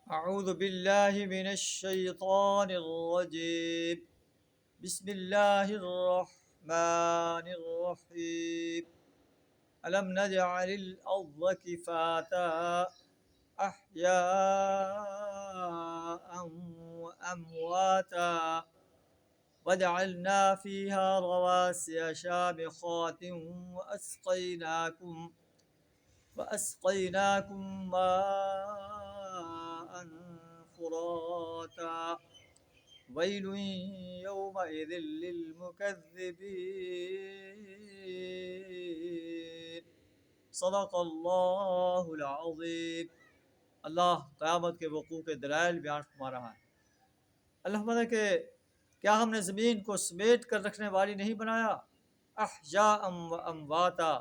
अऊज़ु बिल्लाहि मिनश शैतानिर रजीम बिस्मिल्लाहिर रहमानिर रहीम अलम नजअलिल अर्ज़ किफ़ाता अहयाअन व अमवाता वजअलना फ़ीहा रवासिय शामिखातिन वअस्क़ैनाकुम माअन फ़ुराता वैलुन यौमइज़िल लिल्मुकज़्ज़िबीन सदक़ल्लाहुल अज़ीम। अल्लाह क़यामत के वक़ूअ के दलाइल बयान फरमा रहा है। अल्लाह फरमाता है कि क्या हमने ज़मीन को समेट कर रखने वाली नहीं बनाया, अहयाअम व अमवाता,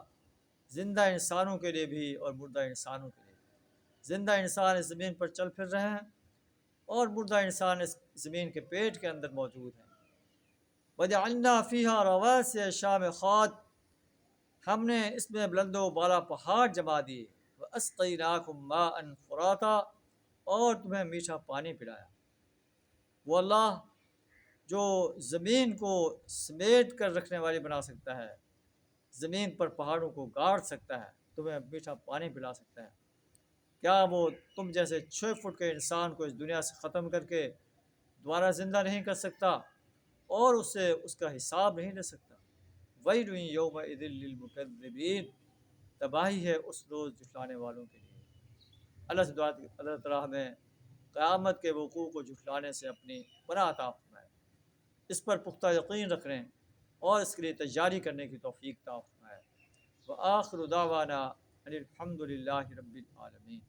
ज़िंदा इंसानों के लिए भी और मुर्दा इंसानों के लिए। ज़िंदा इंसान इस ज़मीन पर चल फिर रहे हैं और मुर्दा इंसान इस ज़मीन के पेट के अंदर मौजूद हैं। वजअलना फ़ीहा रवासिय शामिखात, हमने इसमें बुलंदो बाला पहाड़ जमा दिए। वअस्क़ैनाकुम माअन फ़ुराता, और तुम्हें मीठा पानी पिलाया। वो अल्लाह जो ज़मीन को समेट कर रखने वाली बना सकता है, ज़मीन पर पहाड़ों को गाड़ सकता है, तुम्हें मीठा पानी पिला सकता है, क्या वो तुम जैसे 6 फुट के इंसान को इस दुनिया से ख़त्म करके दोबारा ज़िंदा नहीं कर सकता और उससे उसका हिसाब नहीं ले सकता? वैलुन यौमइज़िल लिल्मुकज़्ज़िबीन, तबाही है उस रोज़ झुठलाने वालों के लिए। अल्लाह से दुआ कि अल्लाह ताला हमें क़यामत के वक़ूअ को झुठलाने से अपनी पनाह अता फ़रमाए, इस पर पुख्ता यकीन रखने और इसके लिए तैयारी करने की तौफ़ीक़ अता फ़रमाए। व आखिरु दावाना अनिल हम्दुलिल्लाहि रब्बिल आलमीन।